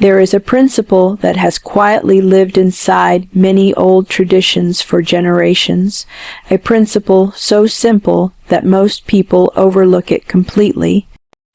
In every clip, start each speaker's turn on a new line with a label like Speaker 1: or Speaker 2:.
Speaker 1: There is a principle that has quietly lived inside many old traditions for generations, a principle so simple that most people overlook it completely.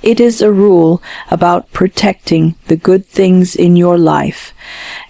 Speaker 1: It is a rule about protecting the good things in your life,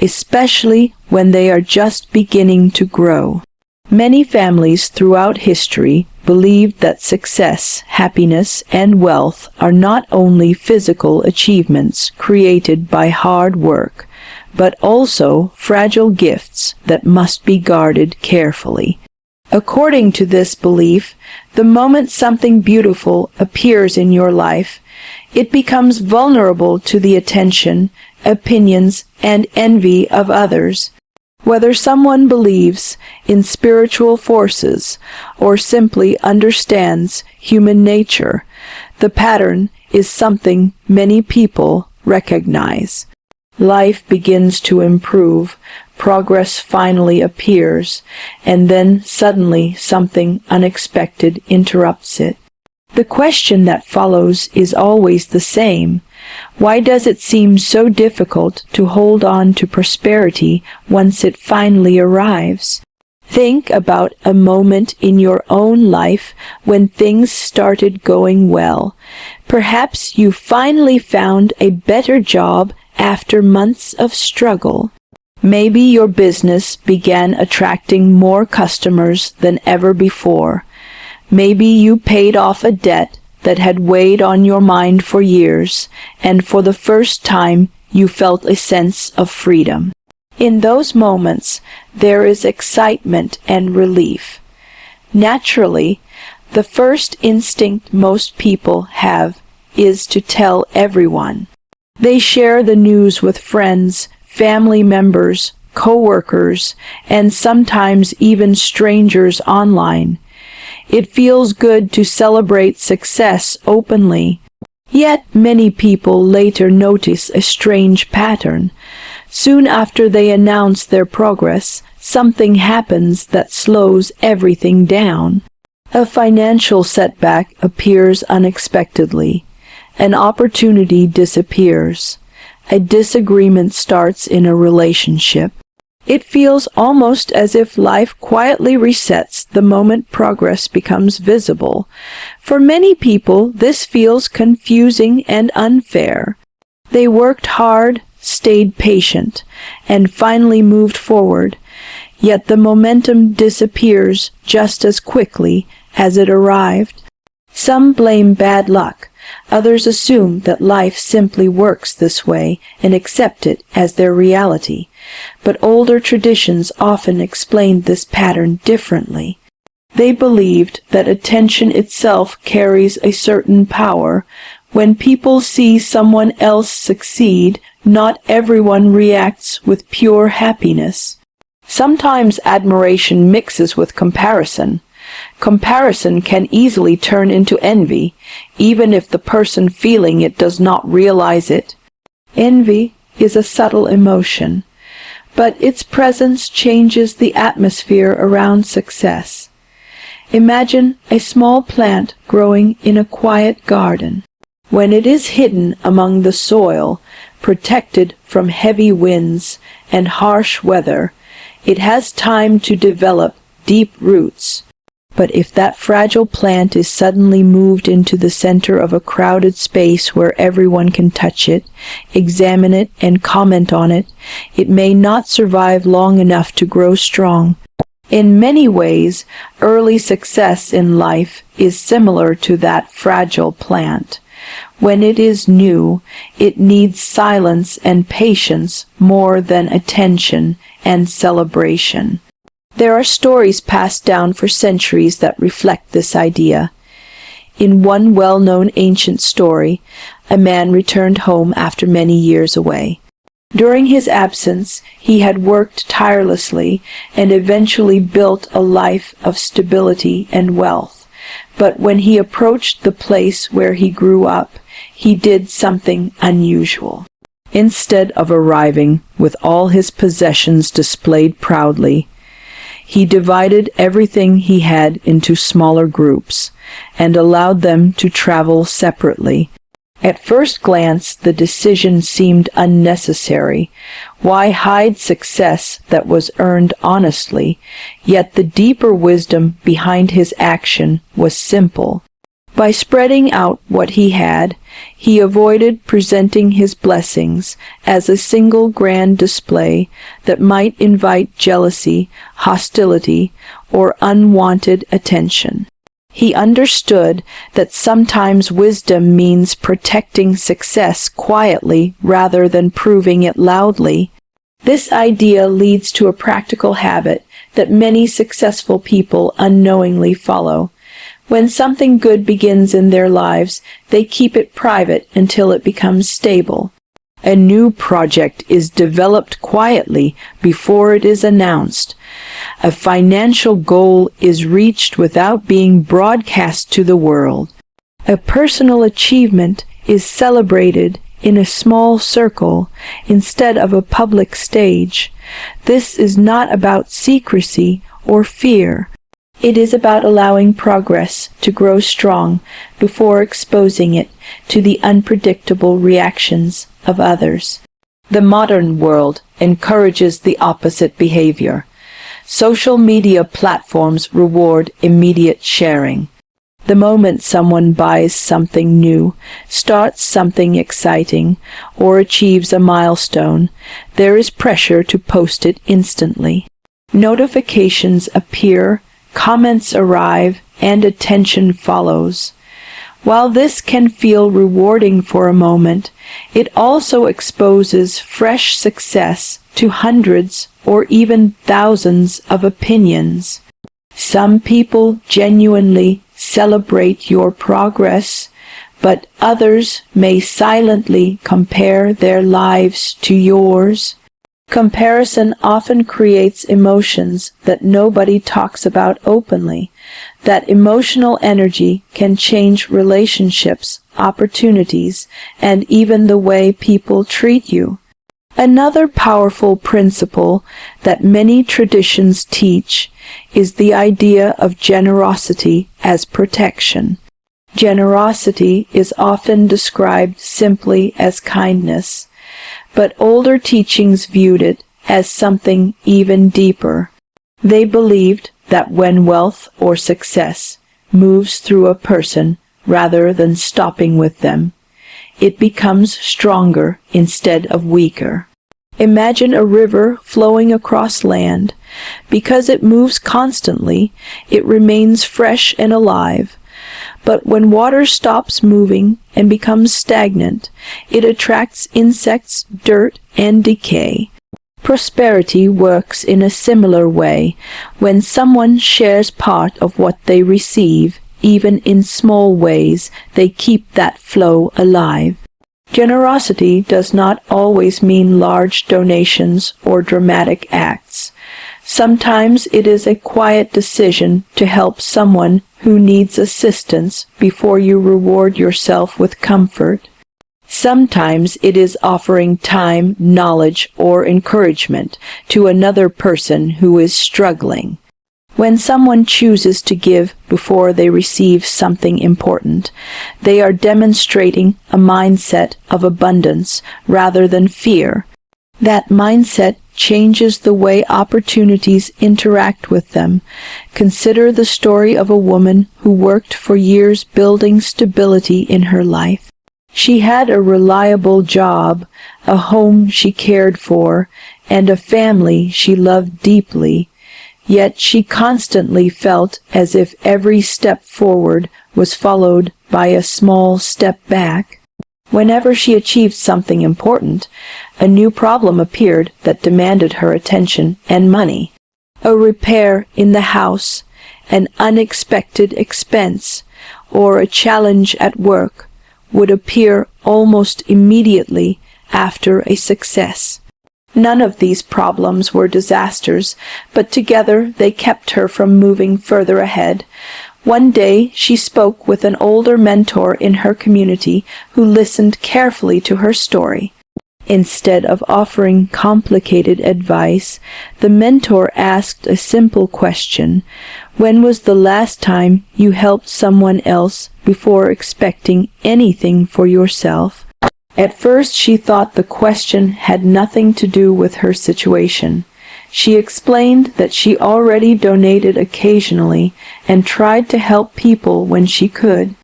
Speaker 1: especially when they are just beginning to grow. Many families throughout history believed that success, happiness, and wealth are not only physical achievements created by hard work, but also fragile gifts that must be guarded carefully. According to this belief, the moment something beautiful appears in your life, it becomes vulnerable to the attention, opinions, and envy of others. Whether someone believes in spiritual forces or simply understands human nature, the pattern is something many people recognize. Life begins to improve, progress finally appears, and then suddenly something unexpected interrupts it. The question that follows is always the same. Why does it seem so difficult to hold on to prosperity once it finally arrives? Think about a moment in your own life when things started going well. Perhaps you finally found a better job after months of struggle. Maybe your business began attracting more customers than ever before. Maybe you paid off a debt that had weighed on your mind for years, and for the first time you felt a sense of freedom. In those moments, there is excitement and relief. Naturally, the first instinct most people have is to tell everyone. They share the news with friends, family members, co-workers, and sometimes even strangers online. It feels good to celebrate success openly. Yet many people later notice a strange pattern. Soon after they announce their progress, something happens that slows everything down. A financial setback appears unexpectedly. An opportunity disappears. A disagreement starts in a relationship. It feels almost as if life quietly resets the moment progress becomes visible. For many people, this feels confusing and unfair. They worked hard, stayed patient, and finally moved forward, yet the momentum disappears just as quickly as it arrived. Some blame bad luck. Others assume that life simply works this way and accept it as their reality. But older traditions often explained this pattern differently. They believed that attention itself carries a certain power. When people see someone else succeed, not everyone reacts with pure happiness. Sometimes admiration mixes with comparison. Comparison can easily turn into envy, even if the person feeling it does not realize it. Envy is a subtle emotion, but its presence changes the atmosphere around success. Imagine a small plant growing in a quiet garden. When it is hidden among the soil, protected from heavy winds and harsh weather, it has time to develop deep roots. But if that fragile plant is suddenly moved into the center of a crowded space where everyone can touch it, examine it, and comment on it, it may not survive long enough to grow strong. In many ways, early success in life is similar to that fragile plant. When it is new, it needs silence and patience more than attention and celebration. There are stories passed down for centuries that reflect this idea. In one well-known ancient story, a man returned home after many years away. During his absence, he had worked tirelessly and eventually built a life of stability and wealth. But when he approached the place where he grew up, he did something unusual. Instead of arriving with all his possessions displayed proudly, he divided everything he had into smaller groups and allowed them to travel separately. At first glance, the decision seemed unnecessary. Why hide success that was earned honestly? Yet the deeper wisdom behind his action was simple. By spreading out what he had, he avoided presenting his blessings as a single grand display that might invite jealousy, hostility, or unwanted attention. He understood that sometimes wisdom means protecting success quietly rather than proving it loudly. This idea leads to a practical habit that many successful people unknowingly follow. When something good begins in their lives, they keep it private until it becomes stable. A new project is developed quietly before it is announced. A financial goal is reached without being broadcast to the world. A personal achievement is celebrated in a small circle instead of a public stage. This is not about secrecy or fear. It is about allowing progress to grow strong before exposing it to the unpredictable reactions of others. The modern world encourages the opposite behavior. Social media platforms reward immediate sharing. The moment someone buys something new, starts something exciting, or achieves a milestone, there is pressure to post it instantly. Notifications appear, comments arrive, and attention follows. While this can feel rewarding for a moment, it also exposes fresh success to hundreds or even thousands of opinions. Some people genuinely celebrate your progress, but others may silently compare their lives to yours. Comparison often creates emotions that nobody talks about openly. That emotional energy can change relationships, opportunities, and even the way people treat you. Another powerful principle that many traditions teach is the idea of generosity as protection. Generosity is often described simply as kindness, but older teachings viewed it as something even deeper. They believed that when wealth or success moves through a person rather than stopping with them, it becomes stronger instead of weaker. Imagine a river flowing across land. Because it moves constantly, it remains fresh and alive. But when water stops moving and becomes stagnant, it attracts insects, dirt, and decay. Prosperity works in a similar way. When someone shares part of what they receive, even in small ways, they keep that flow alive. Generosity does not always mean large donations or dramatic acts. Sometimes it is a quiet decision to help someone who needs assistance before you reward yourself with comfort. Sometimes it is offering time, knowledge, or encouragement to another person who is struggling. When someone chooses to give before they receive something important, they are demonstrating a mindset of abundance rather than fear. That mindset changes the way opportunities interact with them. Consider the story of a woman who worked for years building stability in her life. She had a reliable job, a home she cared for, and a family she loved deeply. Yet she constantly felt as if every step forward was followed by a small step back. Whenever she achieved something important, a new problem appeared that demanded her attention and money. A repair in the house, an unexpected expense, or a challenge at work would appear almost immediately after a success. None of these problems were disasters, but together they kept her from moving further ahead. One day she spoke with an older mentor in her community who listened carefully to her story. Instead of offering complicated advice, the mentor asked a simple question: When was the last time you helped someone else before expecting anything for yourself? At first she thought the question had nothing to do with her situation. She explained that she already donated occasionally and tried to help people when she could.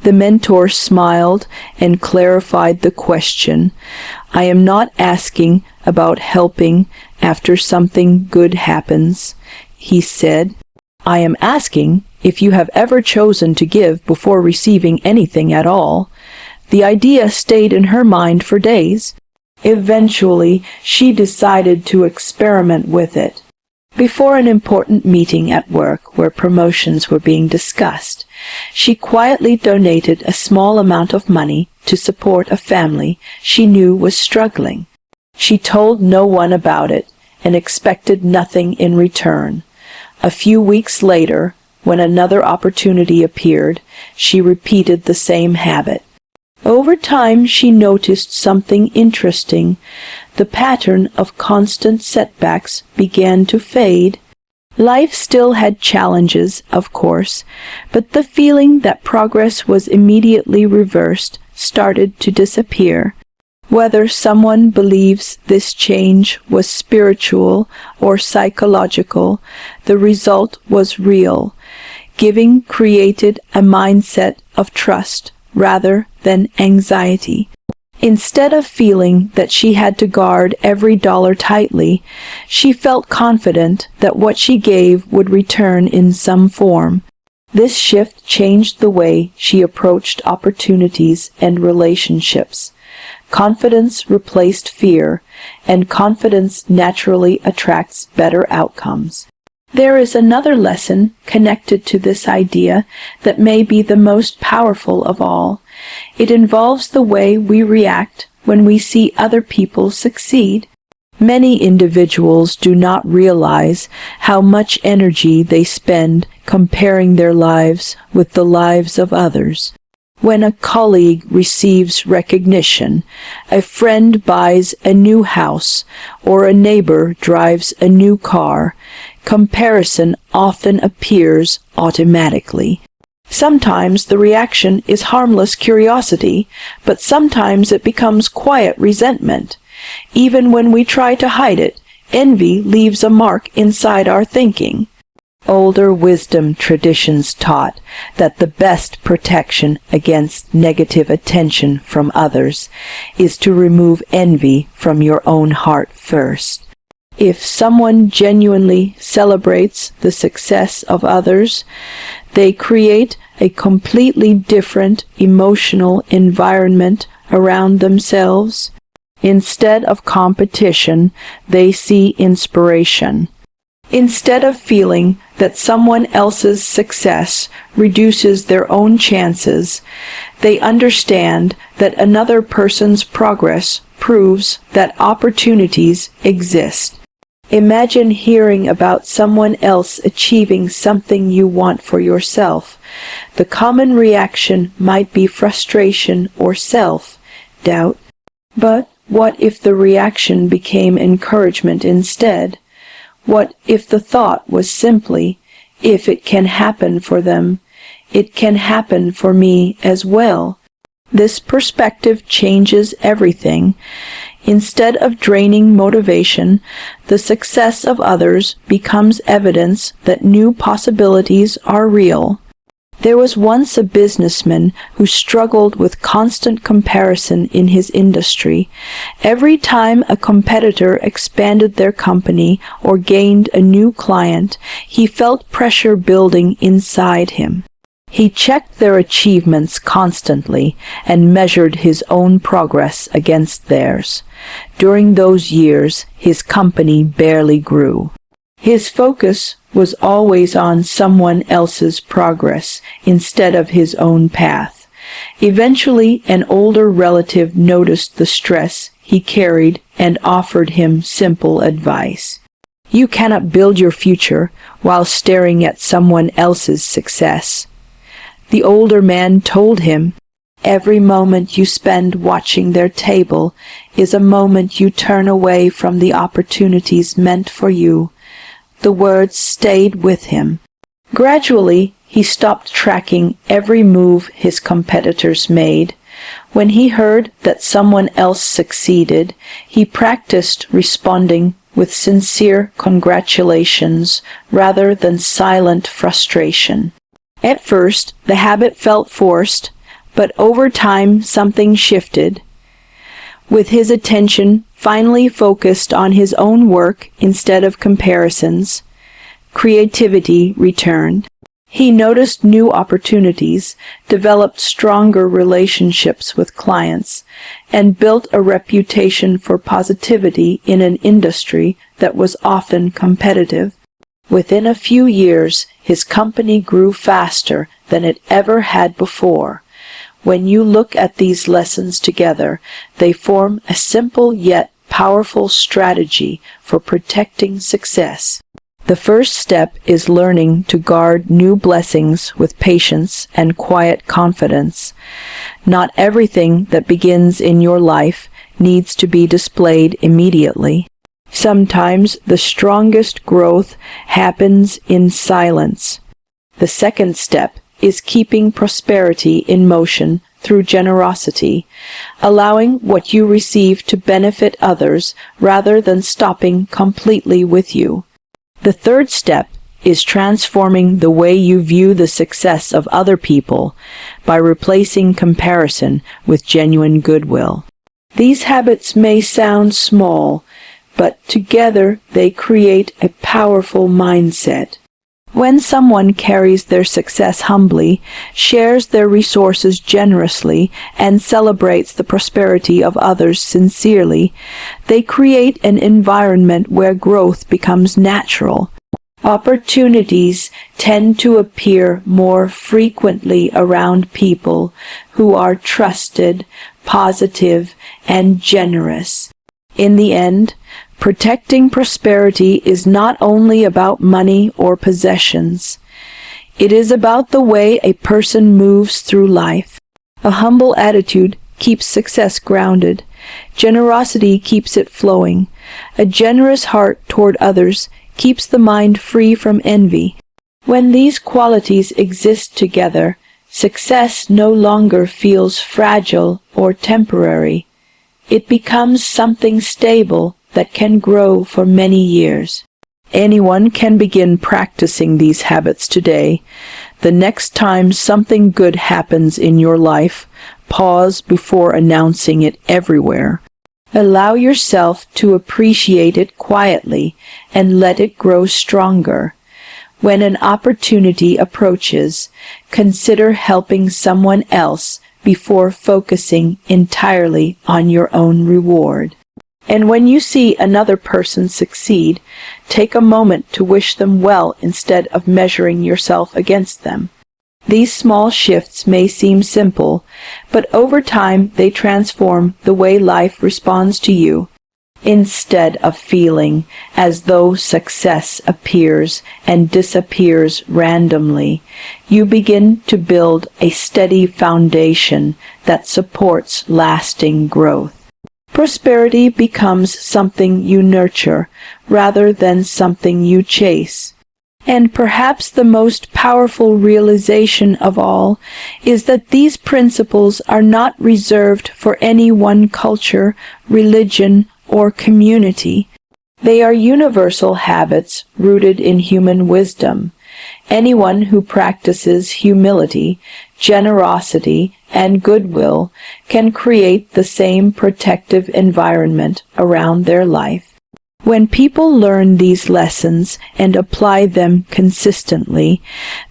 Speaker 1: The mentor smiled and clarified the question. I am not asking about helping after something good happens, he said. I am asking if you have ever chosen to give before receiving anything at all. The idea stayed in her mind for days. Eventually, she decided to experiment with it. Before an important meeting at work where promotions were being discussed, she quietly donated a small amount of money to support a family she knew was struggling. She told no one about it and expected nothing in return. A few weeks later, when another opportunity appeared, she repeated the same habit. Over time, she noticed something interesting. The pattern of constant setbacks began to fade. Life still had challenges, of course, but the feeling that progress was immediately reversed started to disappear. Whether someone believes this change was spiritual or psychological, the result was real. Giving created a mindset of trust rather than anxiety. Instead of feeling that she had to guard every dollar tightly, she felt confident that what she gave would return in some form. This shift changed the way she approached opportunities and relationships. Confidence replaced fear, and confidence naturally attracts better outcomes. There is another lesson connected to this idea that may be the most powerful of all. It involves the way we react when we see other people succeed. Many individuals do not realize how much energy they spend comparing their lives with the lives of others. When a colleague receives recognition, a friend buys a new house, or a neighbor drives a new car, comparison often appears automatically. Sometimes the reaction is harmless curiosity, but sometimes it becomes quiet resentment. Even when we try to hide it, envy leaves a mark inside our thinking. Older wisdom traditions taught that the best protection against negative attention from others is to remove envy from your own heart first. If someone genuinely celebrates the success of others, they create a completely different emotional environment around themselves. Instead of competition, they see inspiration. Instead of feeling that someone else's success reduces their own chances, they understand that another person's progress proves that opportunities exist. Imagine hearing about someone else achieving something you want for yourself. The common reaction might be frustration or self-doubt. But what if the reaction became encouragement instead? What if the thought was simply, if it can happen for them, it can happen for me as well? This perspective changes everything. Instead of draining motivation, the success of others becomes evidence that new possibilities are real. There was once a businessman who struggled with constant comparison in his industry. Every time a competitor expanded their company or gained a new client, he felt pressure building inside him. He checked their achievements constantly and measured his own progress against theirs. During those years, his company barely grew. His focus was always on someone else's progress instead of his own path. Eventually, an older relative noticed the stress he carried and offered him simple advice. You cannot build your future while staring at someone else's success. The older man told him, every moment you spend watching their table is a moment you turn away from the opportunities meant for you. The words stayed with him. Gradually, he stopped tracking every move his competitors made. When he heard that someone else succeeded, he practiced responding with sincere congratulations rather than silent frustration. At first, the habit felt forced, but over time something shifted. With his attention finally focused on his own work instead of comparisons, creativity returned. He noticed new opportunities, developed stronger relationships with clients, and built a reputation for positivity in an industry that was often competitive. Within a few years, his company grew faster than it ever had before. When you look at these lessons together, they form a simple yet powerful strategy for protecting success. The first step is learning to guard new blessings with patience and quiet confidence. Not everything that begins in your life needs to be displayed immediately. Sometimes the strongest growth happens in silence. The second step is keeping prosperity in motion through generosity, allowing what you receive to benefit others rather than stopping completely with you. The third step is transforming the way you view the success of other people by replacing comparison with genuine goodwill. These habits may sound small, but together they create a powerful mindset. When someone carries their success humbly, shares their resources generously, and celebrates the prosperity of others sincerely, they create an environment where growth becomes natural. Opportunities tend to appear more frequently around people who are trusted, positive, and generous. In the end, protecting prosperity is not only about money or possessions. It is about the way a person moves through life. A humble attitude keeps success grounded. Generosity keeps it flowing. A generous heart toward others keeps the mind free from envy. When these qualities exist together, success no longer feels fragile or temporary. It becomes something stable that can grow for many years. Anyone can begin practicing these habits today. The next time something good happens in your life, pause before announcing it everywhere. Allow yourself to appreciate it quietly and let it grow stronger. When an opportunity approaches, consider helping someone else before focusing entirely on your own reward. And when you see another person succeed, take a moment to wish them well instead of measuring yourself against them. These small shifts may seem simple, but over time they transform the way life responds to you. Instead of feeling as though success appears and disappears randomly, you begin to build a steady foundation that supports lasting growth. Prosperity becomes something you nurture rather than something you chase. And perhaps the most powerful realization of all is that these principles are not reserved for any one culture, religion, or community. They are universal habits rooted in human wisdom. Anyone who practices humility, generosity, and goodwill can create the same protective environment around their life. When people learn these lessons and apply them consistently,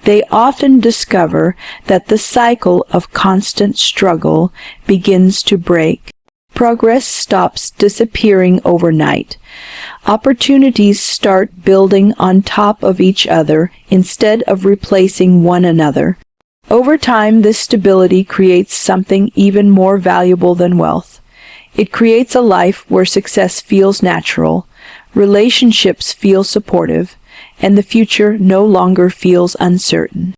Speaker 1: they often discover that the cycle of constant struggle begins to break. Progress stops disappearing overnight. Opportunities start building on top of each other instead of replacing one another. Over time, this stability creates something even more valuable than wealth. It creates a life where success feels natural, relationships feel supportive, and the future no longer feels uncertain.